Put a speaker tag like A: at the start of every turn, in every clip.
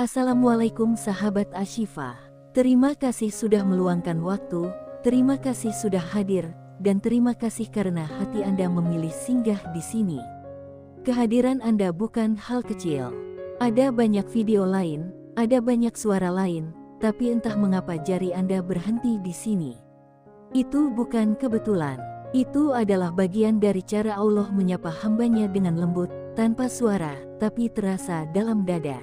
A: Assalamualaikum sahabat Ashifa. Terima kasih sudah meluangkan waktu, terima kasih sudah hadir, dan terima kasih karena hati Anda memilih singgah di sini. Kehadiran Anda bukan hal kecil. Ada banyak video lain, ada banyak suara lain, tapi entah mengapa jari Anda berhenti di sini. Itu bukan kebetulan. Itu adalah bagian dari cara Allah menyapa hambanya dengan lembut, tanpa suara, tapi terasa dalam dada.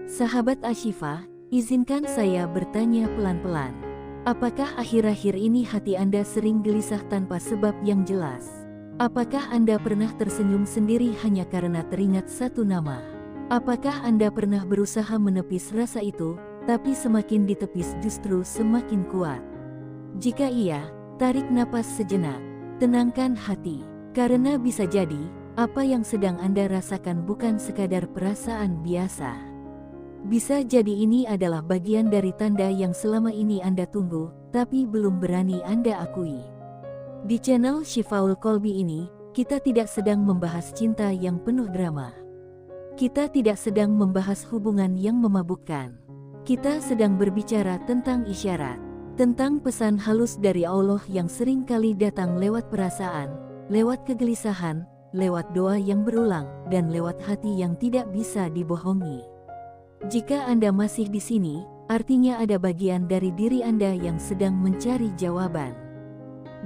A: Sahabat Ashifa, izinkan saya bertanya pelan-pelan. Apakah akhir-akhir ini hati Anda sering gelisah tanpa sebab yang jelas? Apakah Anda pernah tersenyum sendiri hanya karena teringat satu nama? Apakah Anda pernah berusaha menepis rasa itu, tapi semakin ditepis justru semakin kuat? Jika iya, tarik napas sejenak, tenangkan hati, karena bisa jadi, apa yang sedang Anda rasakan bukan sekadar perasaan biasa. Bisa jadi ini adalah bagian dari tanda yang selama ini Anda tunggu, tapi belum berani Anda akui. Di channel Shifaul Qalbi ini, kita tidak sedang membahas cinta yang penuh drama. Kita tidak sedang membahas hubungan yang memabukkan. Kita sedang berbicara tentang isyarat, tentang pesan halus dari Allah yang sering kali datang lewat perasaan, lewat kegelisahan, lewat doa yang berulang, dan lewat hati yang tidak bisa dibohongi. Jika Anda masih di sini, artinya ada bagian dari diri Anda yang sedang mencari jawaban.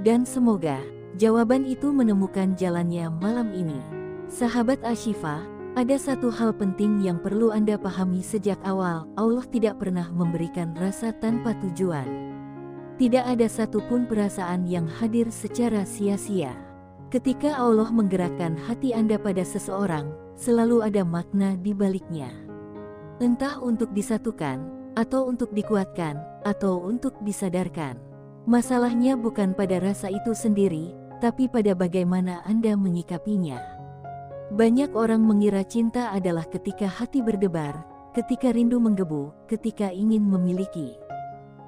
A: Dan semoga jawaban itu menemukan jalannya malam ini. Sahabat Ashifa, ada satu hal penting yang perlu Anda pahami sejak awal. Allah tidak pernah memberikan rasa tanpa tujuan. Tidak ada satupun perasaan yang hadir secara sia-sia. Ketika Allah menggerakkan hati Anda pada seseorang, selalu ada makna di baliknya. Entah untuk disatukan, atau untuk dikuatkan, atau untuk disadarkan. Masalahnya bukan pada rasa itu sendiri, tapi pada bagaimana Anda menyikapinya. Banyak orang mengira cinta adalah ketika hati berdebar, ketika rindu menggebu, ketika ingin memiliki.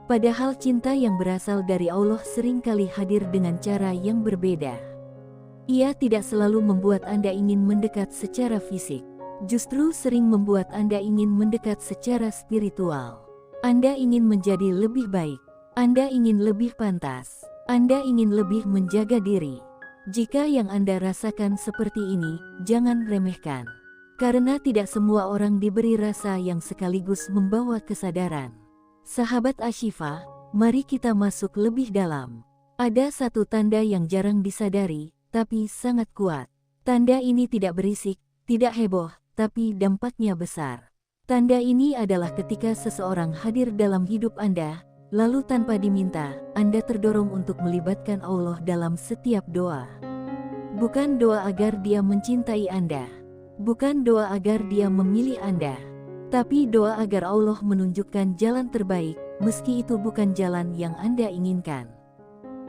A: Padahal cinta yang berasal dari Allah seringkali hadir dengan cara yang berbeda. Ia tidak selalu membuat Anda ingin mendekat secara fisik. Justru sering membuat Anda ingin mendekat secara spiritual. Anda ingin menjadi lebih baik. Anda ingin lebih pantas. Anda ingin lebih menjaga diri. Jika yang Anda rasakan seperti ini, jangan remehkan. Karena tidak semua orang diberi rasa yang sekaligus membawa kesadaran. Sahabat Ashifa, mari kita masuk lebih dalam. Ada satu tanda yang jarang disadari, tapi sangat kuat. Tanda ini tidak berisik, tidak heboh, tapi dampaknya besar. Tanda ini adalah ketika seseorang hadir dalam hidup Anda, lalu tanpa diminta, Anda terdorong untuk melibatkan Allah dalam setiap doa. Bukan doa agar Dia mencintai Anda, bukan doa agar Dia memilih Anda, tapi doa agar Allah menunjukkan jalan terbaik, meski itu bukan jalan yang Anda inginkan.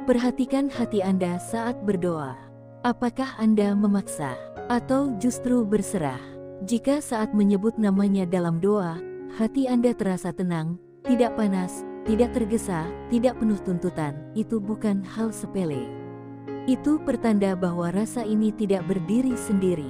A: Perhatikan hati Anda saat berdoa. Apakah Anda memaksa, atau justru berserah? Jika saat menyebut namanya dalam doa, hati Anda terasa tenang, tidak panas, tidak tergesa, tidak penuh tuntutan, itu bukan hal sepele. Itu pertanda bahwa rasa ini tidak berdiri sendiri.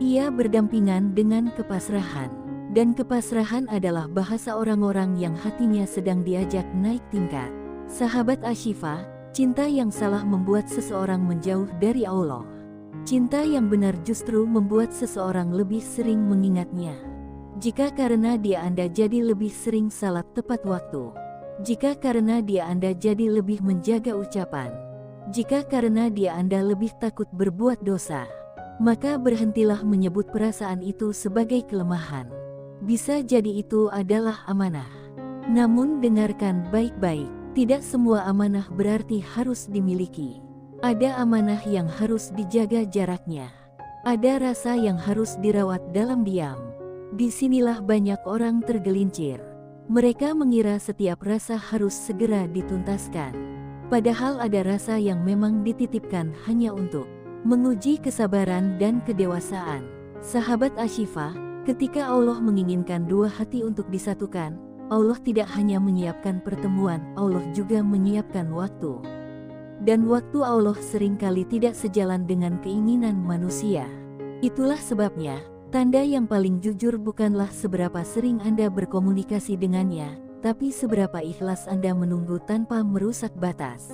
A: Ia berdampingan dengan kepasrahan. Dan kepasrahan adalah bahasa orang-orang yang hatinya sedang diajak naik tingkat. Sahabat Ashifa, cinta yang salah membuat seseorang menjauh dari Allah. Cinta yang benar justru membuat seseorang lebih sering mengingatnya. Jika karena dia Anda jadi lebih sering salat tepat waktu. Jika karena dia Anda jadi lebih menjaga ucapan. Jika karena dia Anda lebih takut berbuat dosa. Maka berhentilah menyebut perasaan itu sebagai kelemahan. Bisa jadi itu adalah amanah. Namun dengarkan baik-baik, tidak semua amanah berarti harus dimiliki. Ada amanah yang harus dijaga jaraknya. Ada rasa yang harus dirawat dalam diam. Disinilah banyak orang tergelincir. Mereka mengira setiap rasa harus segera dituntaskan. Padahal ada rasa yang memang dititipkan hanya untuk menguji kesabaran dan kedewasaan. Sahabat Ashifa, ketika Allah menginginkan dua hati untuk disatukan, Allah tidak hanya menyiapkan pertemuan, Allah juga menyiapkan waktu. Dan waktu Allah seringkali tidak sejalan dengan keinginan manusia. Itulah sebabnya, Tanda yang paling jujur bukanlah seberapa sering Anda berkomunikasi dengannya, tapi seberapa ikhlas Anda menunggu tanpa merusak batas.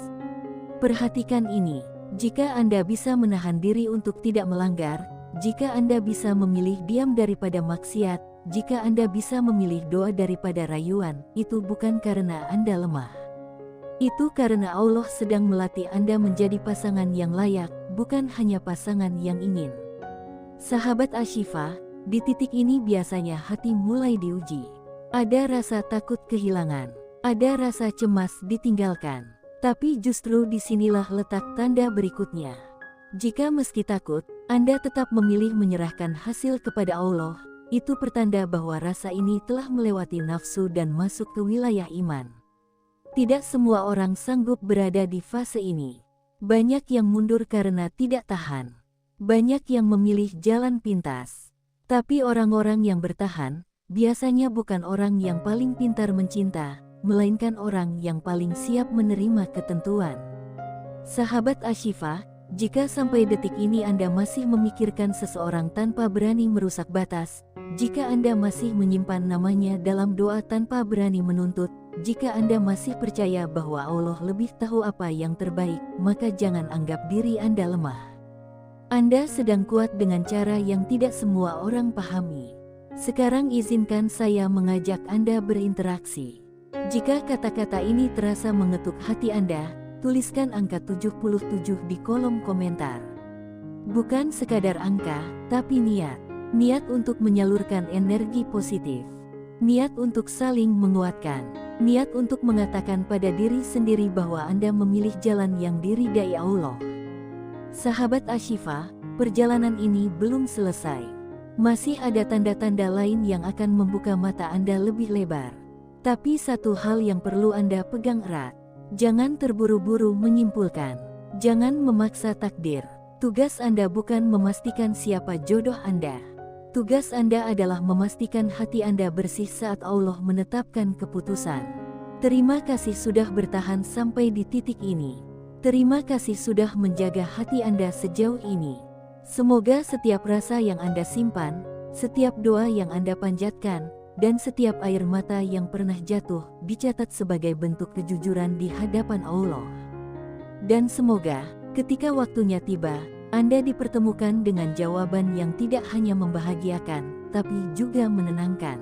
A: Perhatikan ini, jika Anda bisa menahan diri untuk tidak melanggar, jika Anda bisa memilih diam daripada maksiat, jika Anda bisa memilih doa daripada rayuan, itu bukan karena Anda lemah. Itu karena Allah sedang melatih Anda menjadi pasangan yang layak, bukan hanya pasangan yang ingin. Sahabat Ashifa, di titik ini biasanya hati mulai diuji. Ada rasa takut kehilangan, ada rasa cemas ditinggalkan. Tapi justru disinilah letak tanda berikutnya. Jika meski takut, Anda tetap memilih menyerahkan hasil kepada Allah, itu pertanda bahwa rasa ini telah melewati nafsu dan masuk ke wilayah iman. Tidak semua orang sanggup berada di fase ini. Banyak yang mundur karena tidak tahan. Banyak yang memilih jalan pintas. Tapi orang-orang yang bertahan, biasanya bukan orang yang paling pintar mencinta, melainkan orang yang paling siap menerima ketentuan. Sahabat Ashifa, jika sampai detik ini Anda masih memikirkan seseorang tanpa berani merusak batas, jika Anda masih menyimpan namanya dalam doa tanpa berani menuntut, jika Anda masih percaya bahwa Allah lebih tahu apa yang terbaik, maka jangan anggap diri Anda lemah. Anda sedang kuat dengan cara yang tidak semua orang pahami. Sekarang izinkan saya mengajak Anda berinteraksi. Jika kata-kata ini terasa mengetuk hati Anda, tuliskan angka 77 di kolom komentar. Bukan sekadar angka, tapi niat. Niat untuk menyalurkan energi positif. Niat untuk saling menguatkan. Niat untuk mengatakan pada diri sendiri bahwa Anda memilih jalan yang diridai Allah. Sahabat Ashifa, perjalanan ini belum selesai. Masih ada tanda-tanda lain yang akan membuka mata Anda lebih lebar. Tapi satu hal yang perlu Anda pegang erat. Jangan terburu-buru menyimpulkan. Jangan memaksa takdir. Tugas Anda bukan memastikan siapa jodoh Anda. Tugas Anda adalah memastikan hati Anda bersih saat Allah menetapkan keputusan. Terima kasih sudah bertahan sampai di titik ini. Terima kasih sudah menjaga hati Anda sejauh ini. Semoga setiap rasa yang Anda simpan, setiap doa yang Anda panjatkan, dan setiap air mata yang pernah jatuh dicatat sebagai bentuk kejujuran di hadapan Allah. Dan semoga, ketika waktunya tiba, Anda dipertemukan dengan jawaban yang tidak hanya membahagiakan, tapi juga menenangkan.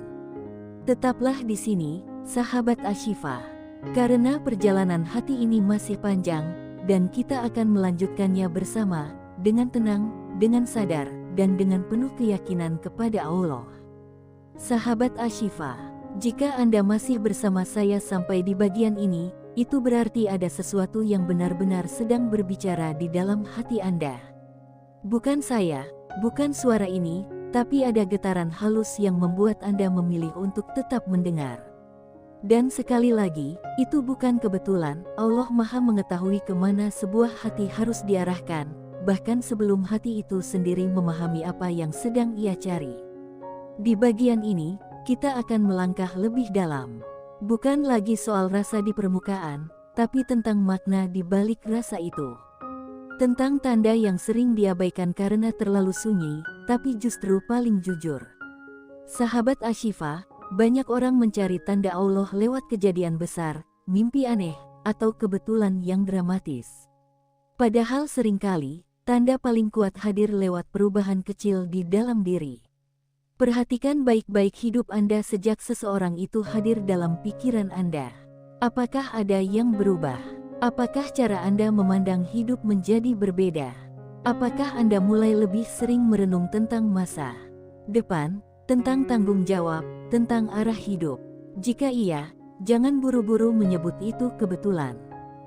A: Tetaplah di sini, sahabat Ashifa, karena perjalanan hati ini masih panjang, dan kita akan melanjutkannya bersama, dengan tenang, dengan sadar, dan dengan penuh keyakinan kepada Allah. Sahabat Ashifa, jika Anda masih bersama saya sampai di bagian ini, itu berarti ada sesuatu yang benar-benar sedang berbicara di dalam hati Anda. Bukan saya, bukan suara ini, tapi ada getaran halus yang membuat Anda memilih untuk tetap mendengar. Dan sekali lagi, itu bukan kebetulan. Allah Maha mengetahui kemana sebuah hati harus diarahkan, bahkan sebelum hati itu sendiri memahami apa yang sedang ia cari. Di bagian ini, kita akan melangkah lebih dalam. Bukan lagi soal rasa di permukaan, tapi tentang makna di balik rasa itu. Tentang tanda yang sering diabaikan karena terlalu sunyi, tapi justru paling jujur. Sahabat Ashifa, banyak orang mencari tanda Allah lewat kejadian besar, mimpi aneh, atau kebetulan yang dramatis. Padahal seringkali, tanda paling kuat hadir lewat perubahan kecil di dalam diri. Perhatikan baik-baik hidup Anda sejak seseorang itu hadir dalam pikiran Anda. Apakah ada yang berubah? Apakah cara Anda memandang hidup menjadi berbeda? Apakah Anda mulai lebih sering merenung tentang masa depan, tentang tanggung jawab, tentang arah hidup? Jika iya, jangan buru-buru menyebut itu kebetulan.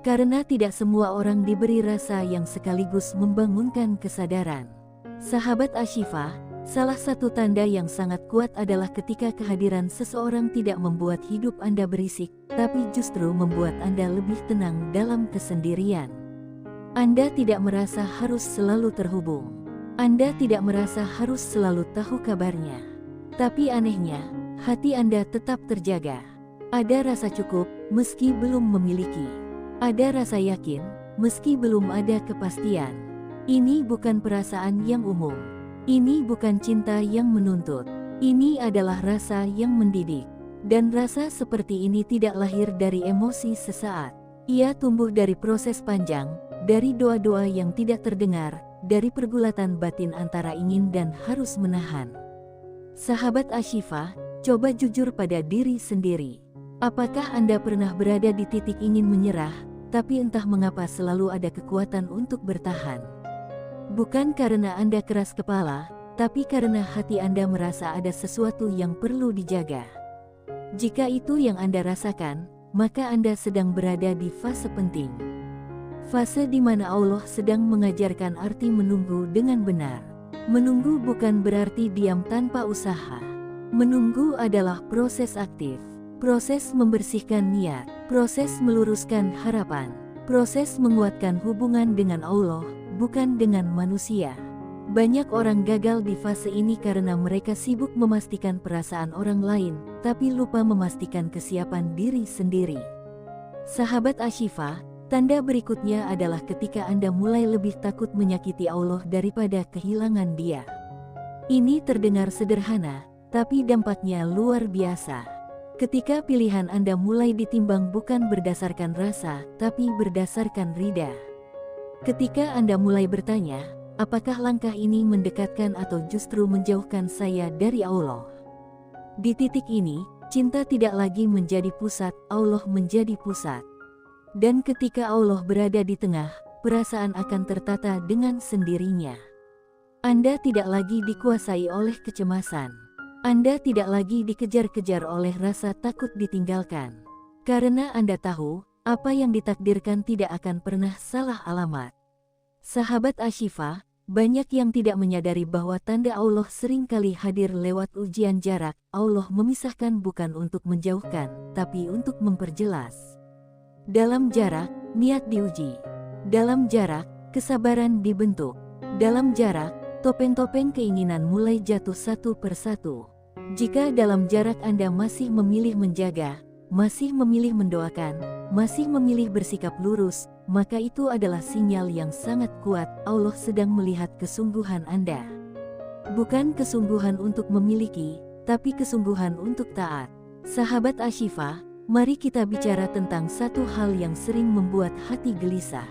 A: Karena tidak semua orang diberi rasa yang sekaligus membangunkan kesadaran. Sahabat Ashifa, salah satu tanda yang sangat kuat adalah ketika kehadiran seseorang tidak membuat hidup Anda berisik, tapi justru membuat Anda lebih tenang dalam kesendirian. Anda tidak merasa harus selalu terhubung. Anda tidak merasa harus selalu tahu kabarnya. Tapi anehnya, hati Anda tetap terjaga. Ada rasa cukup, meski belum memiliki. Ada rasa yakin, meski belum ada kepastian. Ini bukan perasaan yang umum. Ini bukan cinta yang menuntut. Ini adalah rasa yang mendidik. Dan rasa seperti ini tidak lahir dari emosi sesaat. Ia tumbuh dari proses panjang, dari doa-doa yang tidak terdengar, dari pergulatan batin antara ingin dan harus menahan. Sahabat Ashifa, coba jujur pada diri sendiri. Apakah Anda pernah berada di titik ingin menyerah, tapi entah mengapa selalu ada kekuatan untuk bertahan? Bukan karena Anda keras kepala, tapi karena hati Anda merasa ada sesuatu yang perlu dijaga. Jika itu yang Anda rasakan, maka Anda sedang berada di fase penting. Fase di mana Allah sedang mengajarkan arti menunggu dengan benar. Menunggu bukan berarti diam tanpa usaha. Menunggu adalah proses aktif, proses membersihkan niat, proses meluruskan harapan, proses menguatkan hubungan dengan Allah, bukan dengan manusia. Banyak orang gagal di fase ini karena mereka sibuk memastikan perasaan orang lain, tapi lupa memastikan kesiapan diri sendiri. Sahabat Ashifa, tanda berikutnya adalah ketika Anda mulai lebih takut menyakiti Allah daripada kehilangan Dia. Ini terdengar sederhana, tapi dampaknya luar biasa. Ketika pilihan Anda mulai ditimbang bukan berdasarkan rasa, tapi berdasarkan ridha. Ketika Anda mulai bertanya, apakah langkah ini mendekatkan atau justru menjauhkan saya dari Allah? Di titik ini, cinta tidak lagi menjadi pusat, Allah menjadi pusat. Dan ketika Allah berada di tengah, perasaan akan tertata dengan sendirinya. Anda tidak lagi dikuasai oleh kecemasan. Anda tidak lagi dikejar-kejar oleh rasa takut ditinggalkan. Karena Anda tahu, apa yang ditakdirkan tidak akan pernah salah alamat. Sahabat Ashifa, banyak yang tidak menyadari bahwa tanda Allah seringkali hadir lewat ujian jarak. Allah memisahkan bukan untuk menjauhkan, tapi untuk memperjelas. Dalam jarak, niat diuji. Dalam jarak, kesabaran dibentuk. Dalam jarak, topeng-topeng keinginan mulai jatuh satu persatu. Jika dalam jarak Anda masih memilih menjaga, masih memilih mendoakan, masih memilih bersikap lurus, maka itu adalah sinyal yang sangat kuat Allah sedang melihat kesungguhan Anda. Bukan kesungguhan untuk memiliki, tapi kesungguhan untuk taat. Sahabat Ashifa, mari kita bicara tentang satu hal yang sering membuat hati gelisah.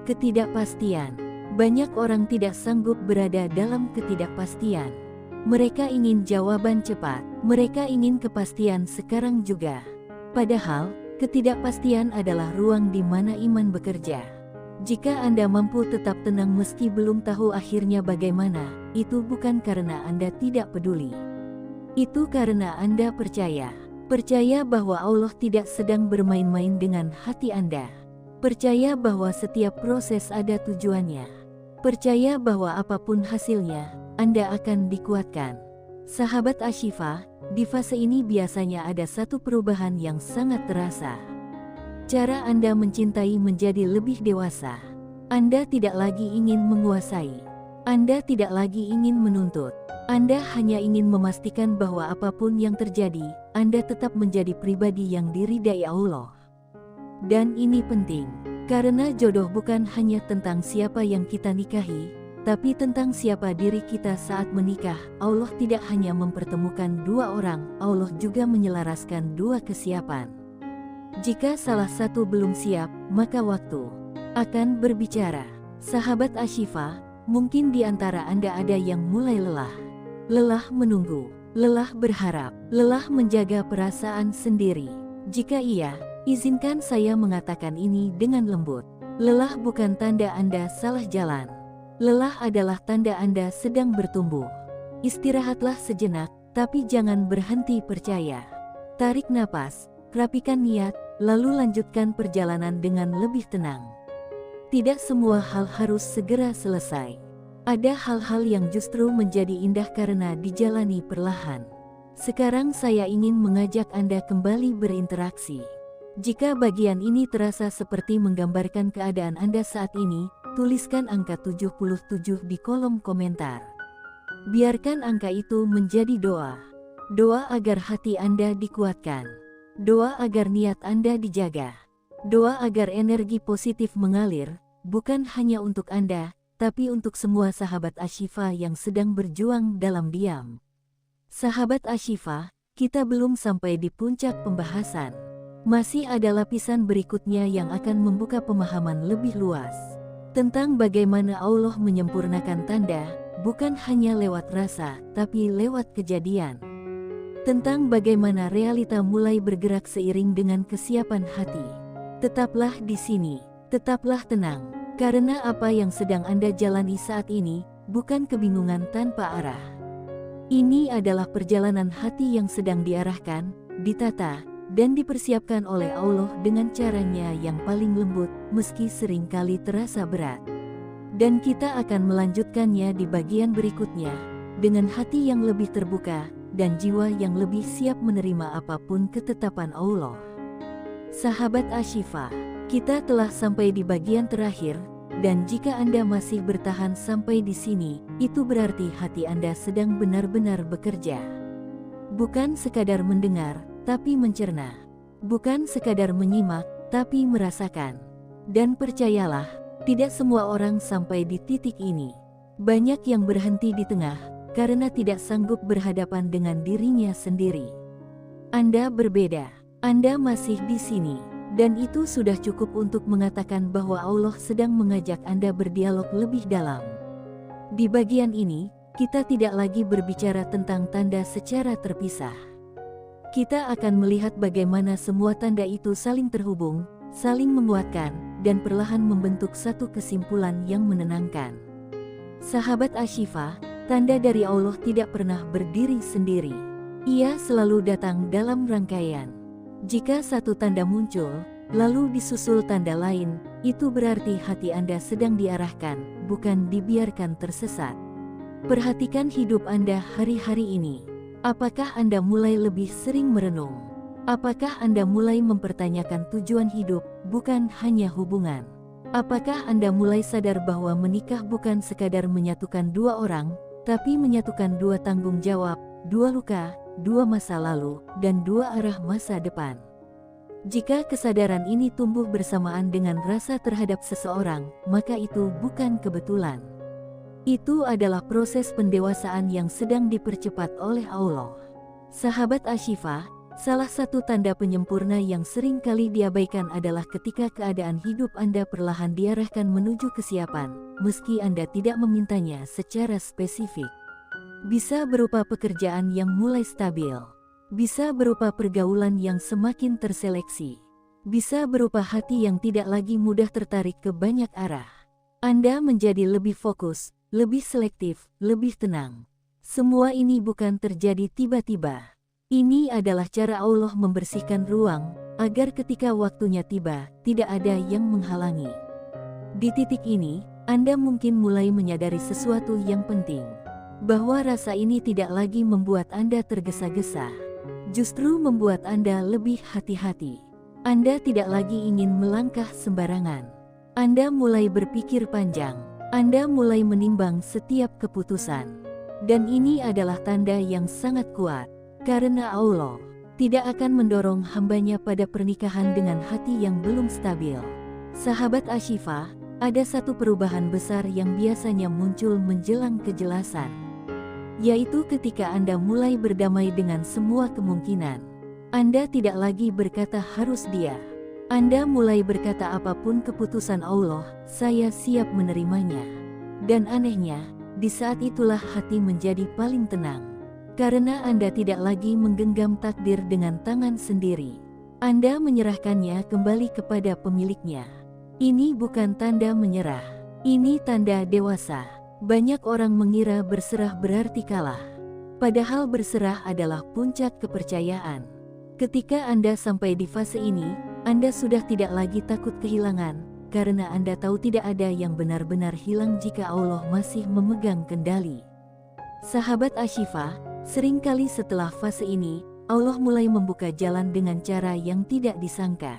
A: Ketidakpastian. Banyak orang tidak sanggup berada dalam ketidakpastian. Mereka ingin jawaban cepat, mereka ingin kepastian sekarang juga. Padahal, ketidakpastian adalah ruang di mana iman bekerja. Jika Anda mampu tetap tenang meski belum tahu akhirnya bagaimana, itu bukan karena Anda tidak peduli. Itu karena Anda percaya. Percaya bahwa Allah tidak sedang bermain-main dengan hati Anda. Percaya bahwa setiap proses ada tujuannya. Percaya bahwa apapun hasilnya, Anda akan dikuatkan. Sahabat Ashifa, di fase ini biasanya ada satu perubahan yang sangat terasa. Cara Anda mencintai menjadi lebih dewasa. Anda tidak lagi ingin menguasai. Anda tidak lagi ingin menuntut. Anda hanya ingin memastikan bahwa apapun yang terjadi, Anda tetap menjadi pribadi yang diridai Allah. Dan ini penting, karena jodoh bukan hanya tentang siapa yang kita nikahi, tapi tentang siapa diri kita saat menikah. Allah tidak hanya mempertemukan dua orang, Allah juga menyelaraskan dua kesiapan. Jika salah satu belum siap, maka waktu akan berbicara. Sahabat Ashifa, mungkin di antara Anda ada yang mulai lelah. Lelah menunggu, lelah berharap, lelah menjaga perasaan sendiri. Jika iya, izinkan saya mengatakan ini dengan lembut. Lelah bukan tanda Anda salah jalan. Lelah adalah tanda Anda sedang bertumbuh. Istirahatlah sejenak, tapi jangan berhenti percaya. Tarik napas, rapikan niat, lalu lanjutkan perjalanan dengan lebih tenang. Tidak semua hal harus segera selesai. Ada hal-hal yang justru menjadi indah karena dijalani perlahan. Sekarang saya ingin mengajak Anda kembali berinteraksi. Jika bagian ini terasa seperti menggambarkan keadaan Anda saat ini, tuliskan angka 77 di kolom komentar. Biarkan angka itu menjadi doa. Doa agar hati Anda dikuatkan. Doa agar niat Anda dijaga. Doa agar energi positif mengalir, bukan hanya untuk Anda, tapi untuk semua sahabat Ashifa yang sedang berjuang dalam diam. Sahabat Ashifa, kita belum sampai di puncak pembahasan. Masih ada lapisan berikutnya yang akan membuka pemahaman lebih luas tentang bagaimana Allah menyempurnakan tanda, bukan hanya lewat rasa, tapi lewat kejadian. Tentang bagaimana realita mulai bergerak seiring dengan kesiapan hati. Tetaplah di sini, tetaplah tenang, karena apa yang sedang Anda jalani saat ini bukan kebingungan tanpa arah. Ini adalah perjalanan hati yang sedang diarahkan, ditata, dan dipersiapkan oleh Allah dengan caranya yang paling lembut, meski seringkali terasa berat. Dan kita akan melanjutkannya di bagian berikutnya, dengan hati yang lebih terbuka, dan jiwa yang lebih siap menerima apapun ketetapan Allah. Sahabat Ashifa, kita telah sampai di bagian terakhir, dan jika Anda masih bertahan sampai di sini, itu berarti hati Anda sedang benar-benar bekerja. Bukan sekadar mendengar, tapi mencerna. Bukan sekadar menyimak, tapi merasakan. Dan percayalah, tidak semua orang sampai di titik ini. Banyak yang berhenti di tengah, karena tidak sanggup berhadapan dengan dirinya sendiri. Anda berbeda. Anda masih di sini. Dan itu sudah cukup untuk mengatakan bahwa Allah sedang mengajak Anda berdialog lebih dalam. Di bagian ini, kita tidak lagi berbicara tentang tanda secara terpisah. Kita akan melihat bagaimana semua tanda itu saling terhubung, saling menguatkan, dan perlahan membentuk satu kesimpulan yang menenangkan. Sahabat Ashifa, tanda dari Allah tidak pernah berdiri sendiri. Ia selalu datang dalam rangkaian. Jika satu tanda muncul, lalu disusul tanda lain, itu berarti hati Anda sedang diarahkan, bukan dibiarkan tersesat. Perhatikan hidup Anda hari-hari ini. Apakah Anda mulai lebih sering merenung? Apakah Anda mulai mempertanyakan tujuan hidup, bukan hanya hubungan? Apakah Anda mulai sadar bahwa menikah bukan sekadar menyatukan dua orang, tapi menyatukan dua tanggung jawab, dua luka, dua masa lalu, dan dua arah masa depan? Jika kesadaran ini tumbuh bersamaan dengan rasa terhadap seseorang, maka itu bukan kebetulan. Itu adalah proses pendewasaan yang sedang dipercepat oleh Allah. Sahabat Ashifa, salah satu tanda penyempurna yang sering kali diabaikan adalah ketika keadaan hidup Anda perlahan diarahkan menuju kesiapan, meski Anda tidak memintanya secara spesifik. Bisa berupa pekerjaan yang mulai stabil. Bisa berupa pergaulan yang semakin terseleksi. Bisa berupa hati yang tidak lagi mudah tertarik ke banyak arah. Anda menjadi lebih fokus, lebih selektif, lebih tenang. Semua ini bukan terjadi tiba-tiba. Ini adalah cara Allah membersihkan ruang, agar ketika waktunya tiba, tidak ada yang menghalangi. Di titik ini, Anda mungkin mulai menyadari sesuatu yang penting. Bahwa rasa ini tidak lagi membuat Anda tergesa-gesa. Justru membuat Anda lebih hati-hati. Anda tidak lagi ingin melangkah sembarangan. Anda mulai berpikir panjang. Anda mulai menimbang setiap keputusan. Dan ini adalah tanda yang sangat kuat. Karena Allah tidak akan mendorong hambanya pada pernikahan dengan hati yang belum stabil. Sahabat Ashifa, ada satu perubahan besar yang biasanya muncul menjelang kejelasan. Yaitu ketika Anda mulai berdamai dengan semua kemungkinan. Anda tidak lagi berkata harus dia. Anda mulai berkata apapun keputusan Allah, saya siap menerimanya. Dan anehnya, di saat itulah hati menjadi paling tenang. Karena Anda tidak lagi menggenggam takdir dengan tangan sendiri. Anda menyerahkannya kembali kepada pemiliknya. Ini bukan tanda menyerah. Ini tanda dewasa. Banyak orang mengira berserah berarti kalah. Padahal berserah adalah puncak kepercayaan. Ketika Anda sampai di fase ini, Anda sudah tidak lagi takut kehilangan, karena Anda tahu tidak ada yang benar-benar hilang jika Allah masih memegang kendali. Sahabat Ashifa, seringkali setelah fase ini, Allah mulai membuka jalan dengan cara yang tidak disangka.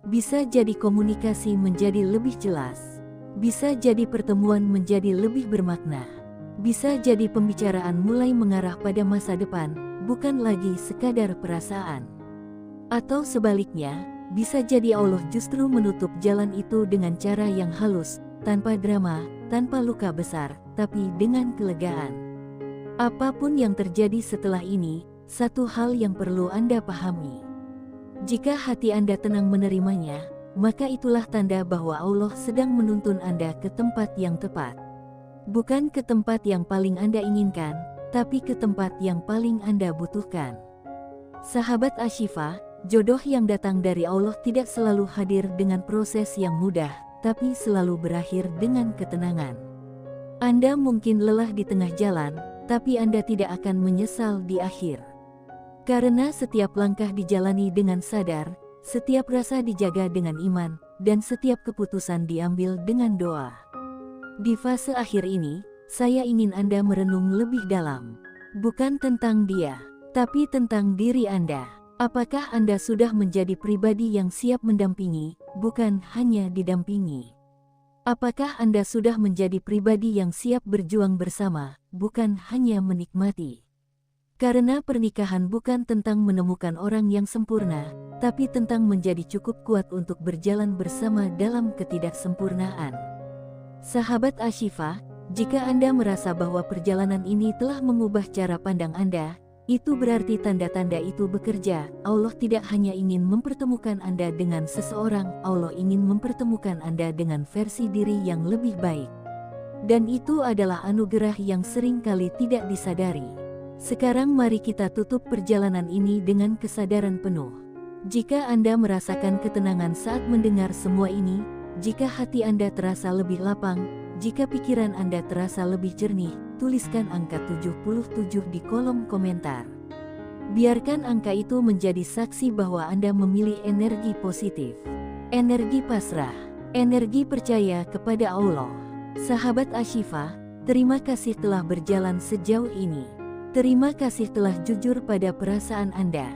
A: Bisa jadi komunikasi menjadi lebih jelas. Bisa jadi pertemuan menjadi lebih bermakna. Bisa jadi pembicaraan mulai mengarah pada masa depan, bukan lagi sekadar perasaan. Atau sebaliknya, bisa jadi Allah justru menutup jalan itu dengan cara yang halus, tanpa drama, tanpa luka besar, tapi dengan kelegaan. Apapun yang terjadi setelah ini, satu hal yang perlu Anda pahami. Jika hati Anda tenang menerimanya, maka itulah tanda bahwa Allah sedang menuntun Anda ke tempat yang tepat. Bukan ke tempat yang paling Anda inginkan, tapi ke tempat yang paling Anda butuhkan. Sahabat Ashifa, jodoh yang datang dari Allah tidak selalu hadir dengan proses yang mudah, tapi selalu berakhir dengan ketenangan. Anda mungkin lelah di tengah jalan, tapi Anda tidak akan menyesal di akhir. Karena setiap langkah dijalani dengan sadar, setiap rasa dijaga dengan iman, dan setiap keputusan diambil dengan doa. Di fase akhir ini, saya ingin Anda merenung lebih dalam. Bukan tentang dia, tapi tentang diri Anda. Apakah Anda sudah menjadi pribadi yang siap mendampingi, bukan hanya didampingi? Apakah Anda sudah menjadi pribadi yang siap berjuang bersama, bukan hanya menikmati? Karena pernikahan bukan tentang menemukan orang yang sempurna, tapi tentang menjadi cukup kuat untuk berjalan bersama dalam ketidaksempurnaan. Sahabat Ashifa, jika Anda merasa bahwa perjalanan ini telah mengubah cara pandang Anda, itu berarti tanda-tanda itu bekerja. Allah tidak hanya ingin mempertemukan Anda dengan seseorang, Allah ingin mempertemukan Anda dengan versi diri yang lebih baik. Dan itu adalah anugerah yang sering kali tidak disadari. Sekarang mari kita tutup perjalanan ini dengan kesadaran penuh. Jika Anda merasakan ketenangan saat mendengar semua ini, jika hati Anda terasa lebih lapang, jika pikiran Anda terasa lebih jernih, tuliskan angka 77 di kolom komentar. Biarkan angka itu menjadi saksi bahwa Anda memilih energi positif, energi pasrah, energi percaya kepada Allah. Sahabat Ashifa, terima kasih telah berjalan sejauh ini. Terima kasih telah jujur pada perasaan Anda.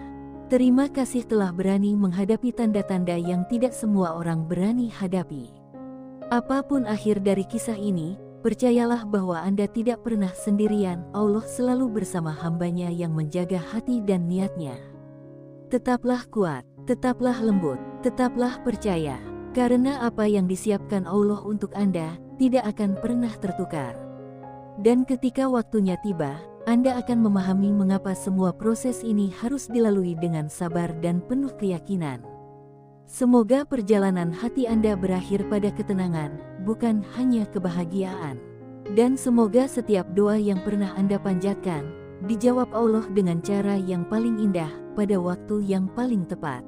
A: Terima kasih telah berani menghadapi tanda-tanda yang tidak semua orang berani hadapi. Apapun akhir dari kisah ini, percayalah bahwa Anda tidak pernah sendirian. Allah selalu bersama hambanya yang menjaga hati dan niatnya. Tetaplah kuat, tetaplah lembut, tetaplah percaya. Karena apa yang disiapkan Allah untuk Anda, tidak akan pernah tertukar. Dan ketika waktunya tiba, Anda akan memahami mengapa semua proses ini harus dilalui dengan sabar dan penuh keyakinan. Semoga perjalanan hati Anda berakhir pada ketenangan, bukan hanya kebahagiaan. Dan semoga setiap doa yang pernah Anda panjatkan, dijawab Allah dengan cara yang paling indah, pada waktu yang paling tepat.